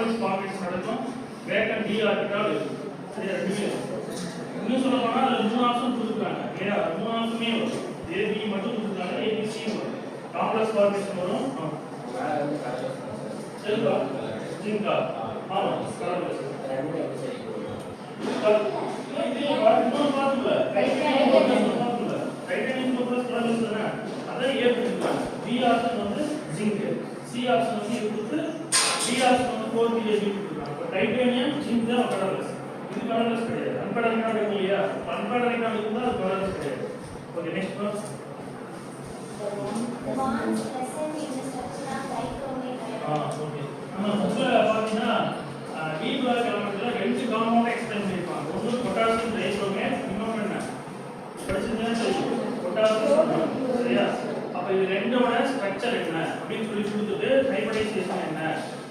Complex formation நடக்கும் vacant D orbital இருக்கும். சரியா? ரெண்டுமே இன்னும் சொல்ல போனா அதுல 3 ஆப்ஷன் கொடுத்துருக்காங்க. ஏன்னா 3 ஆப்ஷனே வரும். ஏபி மட்டும் கொடுத்துருக்காங்க, ஏபிசி வரும். காம்ப்ளெக்ஸ் ஃபார்மேஷன் வரும். சரிப்பா? ஜிங்கா ஆமா கலர்லெஸ் இன்னும் பார்த்துல டைட்டானியம் ப்ளஸ் கலர்லெஸ் தானே, அதை ஏற்றுக்கிறாங்க. பி ஆப்ஷன் வந்து ஜிங்க், சி ஆப்ஷன் வந்து கொடுத்து டி ஆப்ஷன் வந்து 4 ஏபி கொடுத்துருக்காங்க. இப்போ டைட்டானியம் ஜிங்க் தான் கலர்லெஸ். இது கலர்லெஸ் கிடையாது. அன்பேட் எலக்ட்ரானிக் இல்லையா? அன்பேட் எலக்ட்ரானிக் இருந்தால் அது கலர்லெஸ் கிடையாது. Okay, next one. bonds present in the structure of dichromate ion. Okay. நம்ம புக்ல பாத்தீங்கன்னா டி பிளாக் எலிமெண்ட்ல ரெண்டு காம்பவுண்ட் எக்ஸ்பிளைன் பண்ணிருப்பாங்க. ஒன்னு பொட்டாசியம் டைக்ரோமேட், இன்னொன்னு என்ன படிச்சீங்கன்னா தெரியும், பொட்டாசியம். சரியா? அப்ப இது ரெண்டோட ஸ்ட்ரக்சர் என்ன அப்படின்னு சொல்லி கொடுத்துட்டு ஹைபிரிடைசேஷன் என்ன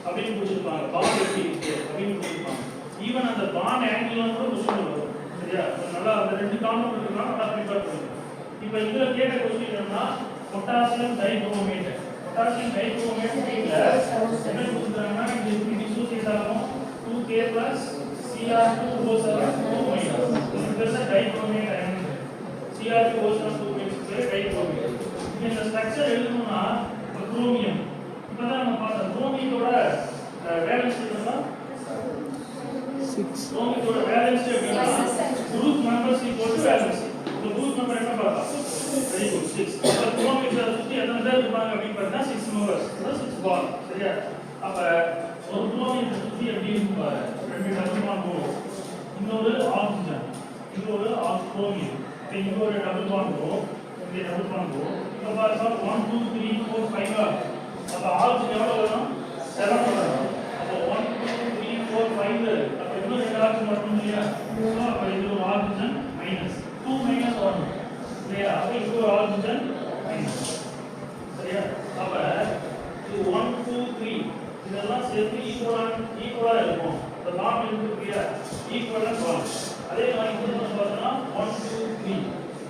அப்படின்னு கொடுத்துருப்பாங்க. பாண்ட் எப்படி இருக்கு அப்படின்னு கொடுத்துருப்பாங்க. ஈவன் அந்த பாண்ட் ஆங்கிள் கூட கொஸ்டின் வரும். சரியா? நல்லா அந்த ரெண்டு காம்பவுண்ட் இருக்குன்னா நல்லா ப்ரிப்பேர் பண்ணுங்க. இப்போ இதுல கேட்ட கொஸ்டின் என்னன்னா பொட்டாசியம் டைக்ரோமேட். பொட்டாசியம் டைக்ரோமேட் என்ன கொடுத்துருக்காங்கன்னா இது டிசோசியேட் ஆகும் 2K plus Cr2O7 2 this is dichromate ion. Cr2O7 2 dichromate. இந்த ஸ்ட்ரக்சர் எழுதணும்னா குரோமியம் இப்பதான் நம்ம பார்த்தோம். குரோமியத்தோட வேலன்ஸ் என்னன்னா 6. குரோமியத்தோட வேலன்ஸ் எப்படின்னா group members equal to valence. இந்த குரூப் நம்பர் என்ன பார்த்தோம்? Very good 6. அப்ப குரோமியத்தை சுத்தி எத்தனை பேர் இருப்பாங்க அப்படின்னு பார்த்தா 6 மெம்பர்ஸ், 6 பாண்ட். சரியா? அப்ப ஒரு குரோமியத்தை சுத்தி எப்படி இருக்கும் பாரு, ரெண்டு டபுள் பாண்ட் வரும், இன்னொரு ஆக்சிஜன், இன்னொரு குரோமியம், இங்க ஒரு டபுள் பாண்ட் வரும், இங்க டபுள் பாண்ட் வரும். இப்ப பாருங்க 1 2 3 4 5 அப்ப ஆக்சிஜன் எவ்வளவு வரும்? 7 வரும். அப்ப 1 2 3 4 5 அப்ப இன்னும் ரெண்டு ஆக்சிஜன் மட்டும் இல்லையா? அப்ப இது ஒரு ஆக்சிஜன் மைனஸ் 2 மைனஸ் 1 இல்லையா? அப்ப இது ஒரு ஆக்சிஜன் மைனஸ். சரியா? அப்ப இது 1 2 3 இதெல்லாம் சேர்த்து ஈக்குவலா இருக்கும். இந்த பாண்ட் இருக்குயா ஈக்குவலா பாண்ட். அதே மாதிரி இங்க நம்ம பார்த்தோம்னா 1 2 3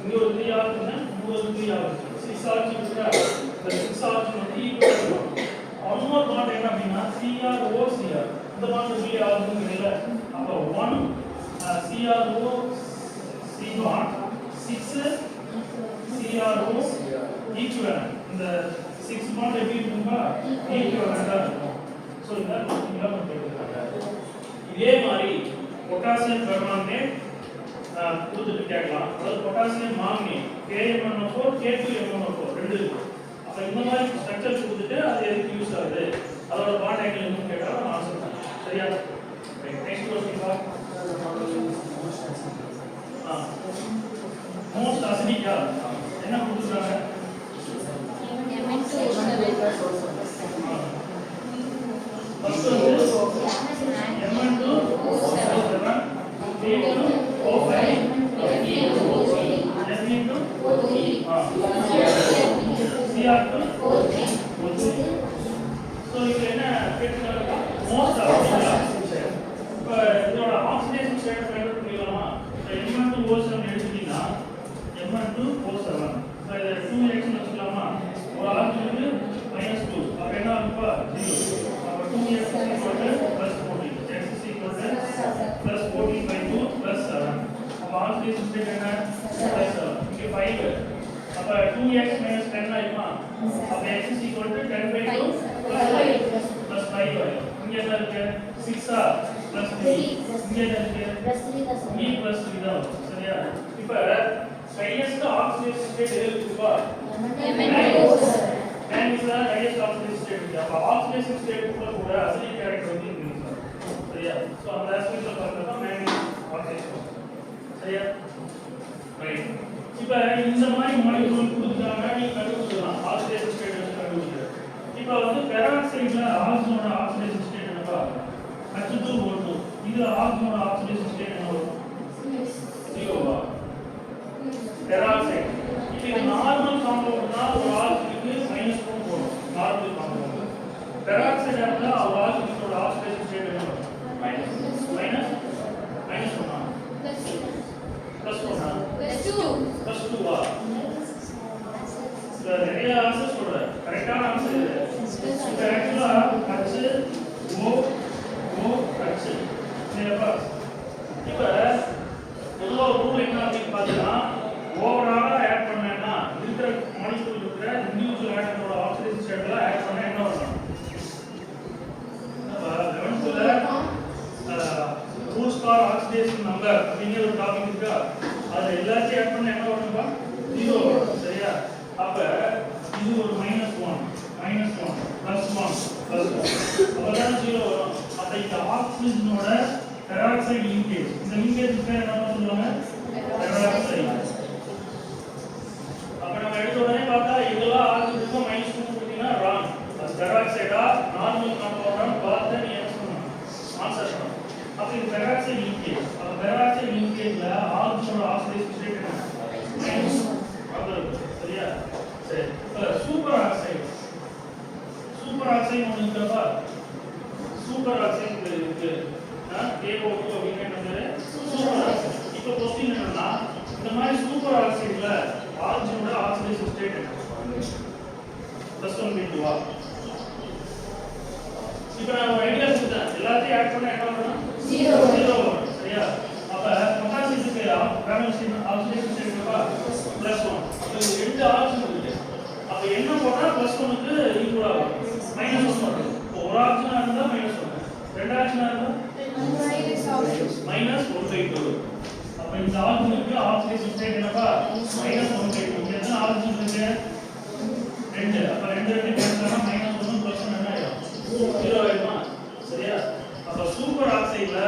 இங்க ஒரு 3 ஆக்சிஜன், இங்க ஒரு 3 ஆக்சிஜன், 6 ஆக்சிஜன் இருக்கா? இந்த 6 ஆக்சிஜன் வந்து ஈக்குவலா இருக்கும். ஒன் மோர் பாண்ட் என்ன அப்படின்னா CrOCr. இந்த பாண்ட் எப்படி ஆகுதுன்னு தெரியல. அப்ப 1 CrO C bond 6 CrO equivalent. இந்த 6 பாண்ட் எப்படி இருக்கும்னா ஈக்குவலன்ட்டா இருக்கும். சோ இத நீங்க பண்ணிருக்காங்க. இதே மாதிரி பொட்டாசியம் பெர்மாங்கனேட் கொடுத்துட்டு கேட்கலாம். அதாவது பொட்டாசியம் மாங்கனேட் KMnO4 K2MnO4 ரெண்டு இருக்கு. அப்ப இந்த மாதிரி ஸ்ட்ரக்சர் கொடுத்துட்டு அது எதுக்கு யூஸ் ஆகுது, அதோட பாண்ட் ஆங்கிள் என்னன்னு கேட்டா நான் ஆன்சர் பண்ணேன். சரியா? நெக்ஸ்ட் क्वेश्चन பா. மோஸ்ட் அசிடிக்கா என்ன கொடுத்துறாங்க? ஃபர்ஸ்ட் வந்து Mn2O7 Mn2O5 Cr2O3. சோ இது என்ன கேட்கறாங்க? மோஸ்ட் அசிடிக்கா. இப்ப இதோட ஆக்சிடேஷன் ஸ்டேட் ஃபைண்ட் பண்ணிடலாமா? Mn2O7 எடுத்தீங்கன்னா Mn2O7 சோ இத 2x னு வச்சுக்கலாமா? ஒரு ஆக்சிஜனுக்கு -2 அப்ப என்ன ஆகும்ப்பா 0. அப்ப 2x +14 x +14/2 +7. அப்ப ஆக்சிடேஷன் ஸ்டேட் என்ன? +7. இங்க 5 அப்ப 2x - 10 ஆயிடுமா? அப்ப x = 10/2 + 5 இங்க என்ன இருக்கு? 6 +3 இங்க என்ன இருக்கு? e +3 தான். சரியா? இப்ப highest oxidation state எது இருக்குப்பா? and is the highest oxidation state. அப்ப oxidation state கூட acidic character வந்து இருக்கு. சரியா? சோ அந்த ஆஸ்பெக்ட்ல பார்த்தா manganese oxidation. சரியா? ரைட். இப்ப இந்த மாதிரி மாலிக்யூல் கொடுத்தாங்க, நீங்க கண்டுபிடிக்கலாம் oxidation state கண்டுபிடிக்கலாம். இப்ப வந்து பெராக்சைடுல ஆக்சிஜனோட oxidation state என்னப்பா? H2O2. இது ஆக்சிஜனோட oxidation state என்ன வரும்? 0 பெராக்சைடு. இது நார்மல் காம்பவுண்ட்னா ஒரு ஆக்சிஜனுக்கு -2 போடும். Normal compound. பெராக்சைடு இருந்தா ஒரு ஆக்சிஜனோட ஆக்சிடேஷன் ஸ்டேட் என்ன வரும்? -1 +2 வா? சோ நிறைய ஆன்சர் சொல்றேன். கரெக்ட்டான ஆன்சர் இது. இப்போ ஆக்சுவலா H O சுகர் அப்படிங்கிற ஒரு டாபிக் இருக்கா, அது எல்லாத்தையும் ஆட் பண்ண என்ன வரும்ப்பா 0 வரும். சரியா? அப்ப இது ஒரு -1 +1 அப்பதான் 0 வரும். அப்ப இந்த ஆக்சிஜனோட பெராக்சைடு லிங்கேஜ், இந்த லிங்கேஜ் பேர் என்ன சொல்லுவாங்க? பெராக்சைடு. அப்ப நம்ம எடுத்த உடனே பார்த்தா இதெல்லாம் ஆக்சிஜனுக்கு -2 கொடுத்தீங்கன்னா ராங். அது பெராக்சைடா நார்மல் காம்பவுண்ட் பார்த்து நீ என்ன சொல்லணும்? ஆன்சர் பண்ணணும். அப்ப இது பெராக்சைடு லிங்கேஜ். அப்ப பெராக்சைடு லிங்கேஜ்ல ஆக்சிஜனோட ஆக்சிடேஷன் ஸ்டேட் என்ன? சரியா? சரி. சூப்பர் ஆக்சைடு ஒன்று இருக்கா? சூப்பர் ஆக்சைடு இருக்கு. KO2 அப்படிங்கிற என்னது? Super oxide. இப்போ क्वेश्चन என்னன்னா, இந்த மாதிரி சூப்பர் ஆக்சைடுல ஆக்சிஜனோட ஆக்சிடேஷன் ஸ்டேட் என்ன? +1 பிந்துவா? இப்போ நான் ஒரு ஐடியா சொல்றேன். எல்லாத்தையும் ஆட் பண்ணா என்ன வரும்? 0 வரும். சரியா? அப்ப பொட்டாசியத்துக்கு வேலன்சி ஆக்சிடேஷன் ஸ்டேட் என்னப்பா? +1. இது ரெண்டு ஆக்சிஜன் இருக்கு. அப்ப என்ன போட்டா +1க்கு ஈக்குவலா வரும்? -1 வரும். இப்போ ஒரு ஆக்சிஜனா இருந்தா -1, ரெண்டு ஆக்சிஜனா இருந்தா -1/2. அப்ப இந்த ஆக்சிஜனுக்கு ஆக்சிடேஷன் ஸ்டேட் என்னப்பா? -1/2. எத்தனை ஆக்சிஜன் இருக்கு? 2. அப்ப 2 கேன்சல் ஆனா -1 +1 என்ன ஆயிடும்? 0 ஆயிடுமா? சரியா? அப்ப சூப்பர் ஆக்சைடுல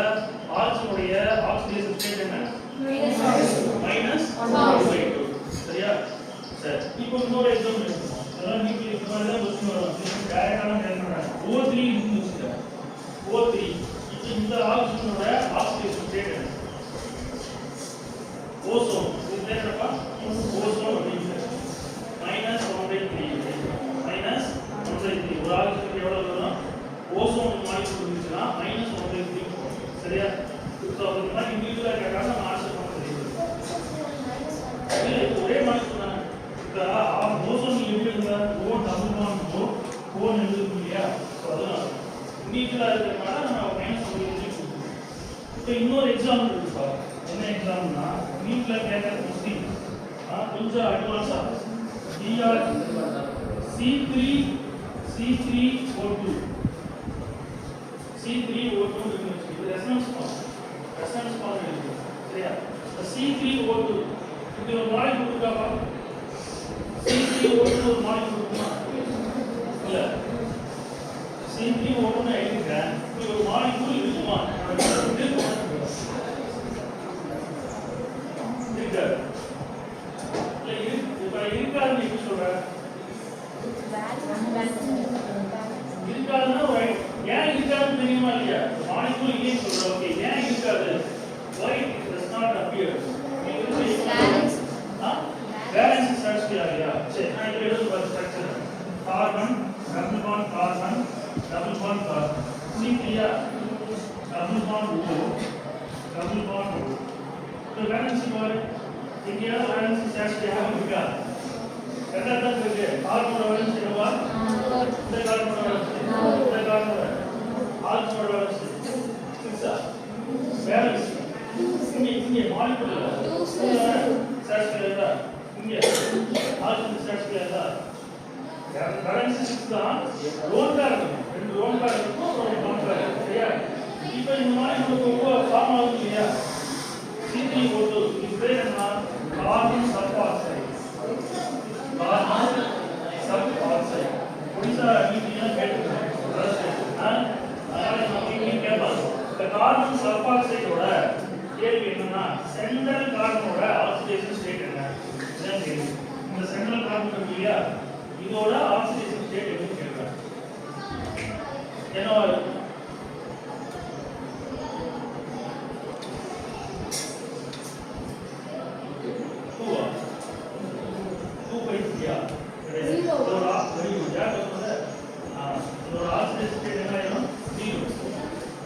ஆக்சிஜனுடைய ஆக்சிடேஷன் ஸ்டேட் என்ன? -1/2. சரியா? சரி. இப்போ இன்னொரு எக்ஸாம்பிள் எடுத்துப்போம். அதெல்லாம் நீங்க இந்த மாதிரி தான் क्वेश्चन வரும். டைரக்டான கேட்கறாங்க. O3 இருக்கு வச்சுக்க. O3 இப்போ இந்த ஆக்சிஜனோட ஆக்சிடேஷன் ஸ்டேட் என்ன? ஓசோன். இது என்னப்பா? ஓசோன் அப்படிங்கிறது -1/3. -1/3. ஒரு ஆக்சிஜனுக்கு எவ்வளவு வரும்? ஓசோன் மாலிக்யூல் இருந்துச்சுன்னா -1/3 போகும். சரியா? இப்போ இந்த மாதிரி இண்டிவிஜுவலா கேட்டாலும் நம்ம ஆன்சர் பண்ண தெரியும். இல்ல இது ஒரே மாலிக்யூல் தானே. இப்போ ஓசோன் எப்படி இருந்தா O டபுள் பாண்ட் O எழுதுறோம் இல்லையா? அதனால இண்டிவிஜுவலா இருக்கிறதுனால நம்ம -1/3 கொடுக்கணும். இப்போ இன்னொரு எக்ஸாம்பிள் இருக்குப்பா. என்ன எக்ஸாம்பிள்னா நீட்ல கேட்கற क्वेश्चन கொஞ்சம் அட்வான்ஸா C3O2 இருக்கு. இது ரெசனன்ஸ் ஃபார்ம் இருக்கு. சரியா? C3O2 இது ஒரு மாலிக்யூல் இருக்காப்பா? C3O2 ஒரு மாலிக்யூல் இருக்குமா? இல்ல. C3O2 ன்னு எழுதிக்கிறேன். இது ஒரு மாலிக்யூல் இருக்குமா? இருக்காதுன்னு எப்படி சொல்ற? இருக்காதுன்னா ஏன் இருக்காதுன்னு தெரியுமா இல்லையா? மாலிக்யூல் இல்லைன்னு சொல்ற. ஓகே, ஏன் இருக்காது? why it does not appear? Valence structure இல்லையா? சரி, நான் இங்க எழுதுற structure carbon double bond carbon double bond carbon C3 double bond O double bond O. இந்த வேலன்ஸ் பாரு, இங்கயா வேலன்ஸ் ஸ்ட்ரக்சர் இருக்கா? என்னடா இருக்கு? கார்பனோட வேலன்ஸ் என்னவா? இந்த கார்பனோட வேலன்ஸ் இந்த கார்பனோட ஆல்ஜினோட வேலன்ஸ் 6 வேலன்ஸ் இங்க மாலிக்யூல் ஸ்ட்ரக்சர் இல்ல. இங்க ஆல்ஜின் ஸ்ட்ரக்சர் இல்ல. வேலன்ஸ் 6 தான். லோன் கார்பன் ரெண்டு லோன் கார்பன் இருக்கும், ஒரு பாண்ட் கார்பன். சரியா? இப்போ இந்த மாதிரி நமக்கு ஃபார்ம் ஆகுது இல்லையா? C3O2 இது பேர் என்ன? Carbon sulphoxide. ஒடிசா நீட்டியா கேட்டுருக்கேன். அதனால நம்ம இங்கே கேட்பாங்க. இந்த கார்பன் சல்ஃபாக்சைடோட கேள்வி என்னன்னா, சென்ட்ரல் கார்பனோட ஆக்சிடேஷன் ஸ்டேட் என்ன? இதான் கேள்வி. இந்த சென்ட்ரல் கார்பன் இருக்கு இல்லையா, இதோட ஆக்சிடேஷன் ஸ்டேட் என்னன்னு கேட்குறாங்க. என்னவா இருக்கும்?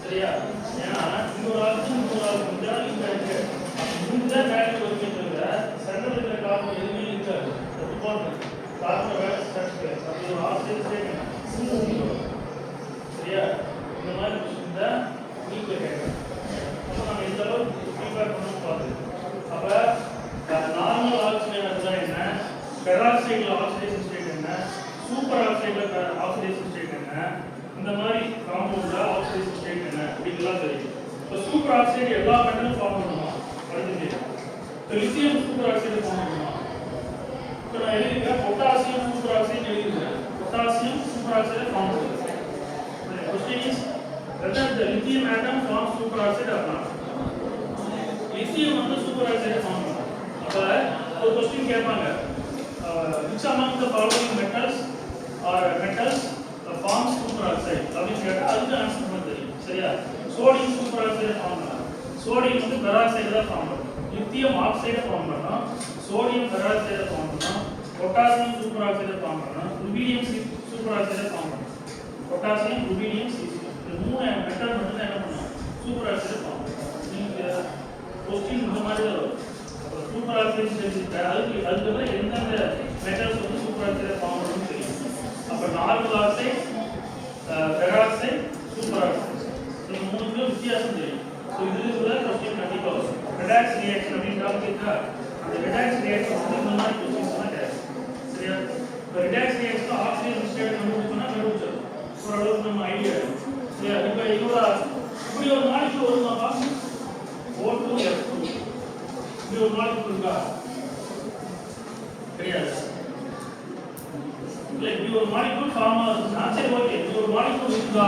சரியா? ஏன்னா இன்னொரு ஆக்சிஜன் இன்னொரு ஆக்சிஜன் இங்க இருக்கு. இந்த வேல்யூ வந்து சென்ட்ரல் இருக்கிற கார்பன் எதுவுமே இருக்காது. கார்பன் வேலன்ஸ் ஸ்ட்ரக்சர் அது ஒரு ஆக்சிஜன் ஸ்டேட் என்ன? சரியா? இந்த மாதிரி கொஸ்டின் தான் நீட்ல கேட்கலாம். அப்போ நம்ம இந்த அளவுக்கு ப்ரிப்பேர் பண்ணணும் பார்த்து. அப்ப நார்மல் ஆக்சிஜன் அதுதான் என்ன? பெராக்சைடுல ஆக்சிடேஷன் ஸ்டேட் என்ன? சூப்பர் ஆக்சைடுல ஆக்சிடேஷன் ஸ்டேட் என்ன? இந்த மாதிரி காம்பவுண்ட்ல ஆக்சிடேஷன் ஸ்டேட் என்ன அப்படிங்கலாம் தெரியும். இப்போ சூப்பர் ஆக்சைடு எல்லா மெட்டலும் ஃபார்ம் பண்ணுவோம். லித்தியம் சூப்பர் ஆக்சைடு ஃபார்ம் பண்ணுவோம். இப்போ நான் எழுதிக்கிறேன் பொட்டாசியம் சூப்பர் ஆக்சைடு எழுதிக்கிறேன். பொட்டாசியம் சூப்பர் ஆக்சைடு ஃபார்ம் பண்ணுது. The question is whether the lithium atom forms superoxide or not. Lithium வந்து சூப்பர் ஆக்சைடு ஃபார்ம் பண்ணும். அப்ப ஒரு क्वेश्चन கேட்பாங்க, which among the following metals forms superoxide அப்படின்னு கேட்டா அதுக்கு ஆன்சர் பண்ண தெரியும். சரியா? சோடியம் சூப்பர் ஆக்சைடு ஃபார்ம் பண்ணலாம். சோடியம் வந்து பெராக்சைடு தான் ஃபார்ம் பண்ணும். லித்தியம் ஆக்சைடு ஃபார்ம் பண்ணலாம். சோடியம் பெராக்சைடு ஃபார்ம் பண்ணலாம். பொட்டாசியம் சூப்பர் ஆக்சைடு ஃபார்ம் பண்ணலாம். ருபீடியம் சூப்பர் ஆக்சைடு ஃபார்ம் பண்ணலாம். பொட்டாசியம் ருபீடியம் இந்த மூணு மெட்டல் மட்டும் தான் என்ன பண்ணும் சூப்பர் ஆக்சைடு ஃபார்ம் பண்ணும். நீங்க क्वेश्चन இந்த மாதிரி வரும். அப்ப சூப்பர் ஆக்சைடு தெரிஞ்சுட்டா அதுக்கு எந்தெந்த மெட்டல்ஸ் வந்து சூப்பர் ஆக்சைடு ஃபார்ம் பண்ணும்னு தெரியும். அப்ப normal oxide, peroxide, super oxide இந்த மூணுக்கும் வித்தியாசம் தெரியும். ஸோ இதுல क्वेश्चन கண்டிப்பா வரும். ரெடாக்ஸ் ரியாக்ஷன் அப்படின்னு டாபிக் இருக்கா, அந்த ரெடாக்ஸ் ரியாக்ஷன் இந்த மாதிரி क्वेश्चंस தான் கேட்கும். சரியா? இப்போ ரெடாக்ஸ் ரியாக்ஷன் ஆக்சிஜன் ஸ்டேட் கண்டுபிடிச்சோம்னா கண்டுபிடிச்சோம் ஓரளவுக்கு நம்ம ஐடியா இருக்கும். சரியா? இப்போ இதோட இப்படி ஒரு மாலிக்யூல் வருமாப்பா O2F2 இப்படி ஒரு மாலிக்யூல் இருக்கா கிடையாது. இல்லை இப்படி ஒரு மாலிக்யூல் ஃபார்ம் ஆகுதுன்னா சரி ஓகே இப்படி ஒரு மாலிக்யூல் இருக்கா,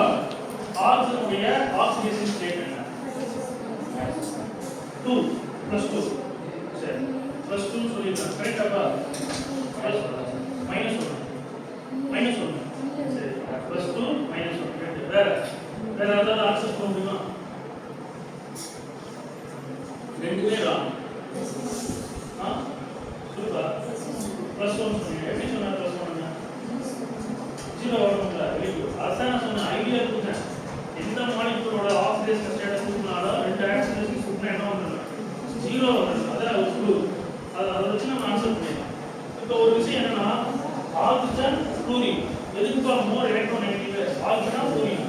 ஆக்சிஜனுடைய ஆக்சிடேஷன் ஸ்டேட் என்ன 2 +2 சரி +2 சொல்லிடலாம். கரெக்டாப்பா? -1 சரி +2 -1 வேற ஏதாவது ஆன்சர் பண்ண முடியுமா? ரெண்டு பேரா சொல்லுப்பா. +1 சொன்னீங்க. எப்படி சொன்னா +1 0 வரணும்ல? Very good. அதான் நான் சொன்னேன் ஐடியா கொடுத்தேன். எந்த மாலிக்யூலோட ஆக்சிடேஷன் ஸ்டேட்டஸ் கூட்டினாலும் ரெண்டு ஆக்சிடேஷன் கூட்டினா என்ன வந்துடும் 0 வந்துடும். அதான் ஒரு குளூ. அதை வச்சு நம்ம ஆன்சர் பண்ணிடலாம். இப்போ ஒரு விஷயம் என்னன்னா ஆக்சிஜன் குளோரின் எதுக்குப்பா மோர் எலக்ட்ரோநெகட்டிவ் ஆக்சிஜன் குளோரின்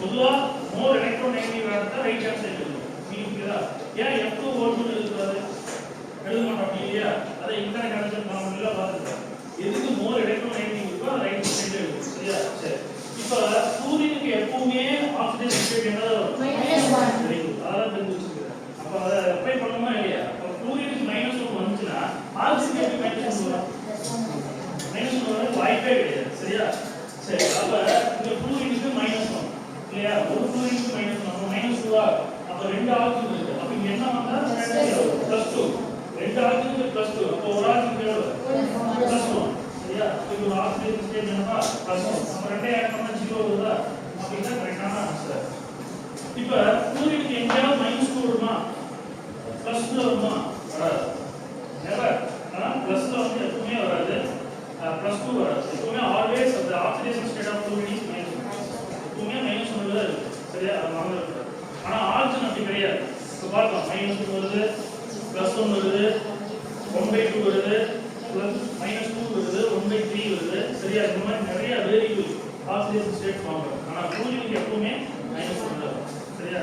பொதுவா மோர் எலக்ட்ரோநெகட்டிவ் ஆகிறதா ரைட் ஹேண்ட் சைடு இருக்கும். மீனிங்கா ஏன் F2O2 எழுதுறாரு எழுத மாட்டோம் இல்லையா? அதை இன்டர்நெட் கனெக்ஷன் காமன்ல பார்த்துருக்கோம். எதுக்கு மோர் எலக்ட்ரோநெகட்டிவ் இருக்கோ ரைட் சைடு இருக்கும். சரியா? சரி இப்போ குளோரினுக்கு எப்பவுமே ஆக்சிஜன் ஸ்டேட் என்னது -1 வெரி குட். அதான் தெரிஞ்சு வச்சுக்கிறேன். அப்போ அதை அப்ளை பண்ணணுமா இல்லையா? அப்போ குளோரினுக்கு -1 வந்துச்சுன்னா ஆக்சிஜன் எப்படி -1 வரும்? -1 வர வாய்ப்பே கிடையாது. சரியா? சரி அப்ப இந்த குளோரினுக்கு -1 இல்லையா? ஒரு குளோரினுக்கு -1 அப்ப -2 அப்ப ரெண்டு ஆக்சிஜன் இருக்கு. அப்ப இங்க என்ன வந்தா +2 ரெண்டு ஆக்சிஜன் +2 அப்ப ஒரு ஆக்சிஜன் எவ்வளவு +1 சரியா? இது ஒரு ஆக்சிஜன் ஸ்டேட் என்னப்பா +1 அப்ப ரெண்டே ஆட் பண்ணா 0 வருதா? அப்ப இது கரெக்டான ஆன்சர். இப்ப குளோரினுக்கு எங்கேயாவது -2 வருமா +2 வருமா? வராது. நெவர். +ல வந்து எப்பவுமே வராது. +2 வராது. எப்பவுமே ஆல்வேஸ் அந்த oxidation state of chlorine is -1. எப்பவுமே -1 தான் இருக்கு. சரியா? அது மறந்துடக்கூடாது. ஆனா ஆக்சிஜன் அப்படி கிடையாது. இப்போ பார்க்கலாம் -1 வருது, +1 வருது, 1/2 வருது, -2 வருது, 1/3 வருது. சரியா? இந்த மாதிரி நிறைய வேரியபிள் ஆக்சிடேஷன் ஸ்டேட் ஃபார்ம் ஆகும். ஆனா குளோரினுக்கு எப்பவுமே -1 தான். சரியா?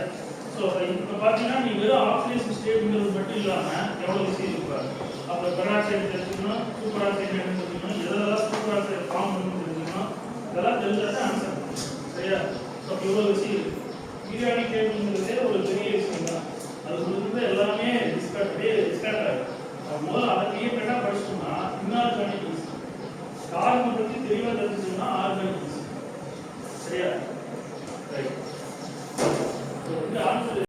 ஸோ இப்போ பார்த்தீங்கன்னா நீ வெறும் ஆக்சிடேஷன் ஸ்டேட்ங்கிறது மட்டும் இல்லாமல் எவ்வளோ விஷயம் இருப்பாரு. அப்போ பெராக்சைடு தெரிஞ்சுக்கணும், சூப்பர் ஆக்சைடு தெரிஞ்சுக்கணும், எதெல்லாம் சூப்பர் ஆக்சைடு ஃபார்ம் பண்ணணும்னு தெரிஞ்சுக்கணும். இதெல்லாம் தெரிஞ்சாதான் ஆன்சர். சரியா? ஸோ இவ்வளோ விஷயம் இருக்கு. பீரியாடிக் டேபிள்ங்கிறதே ஒரு பெரிய விஷயம் தான்.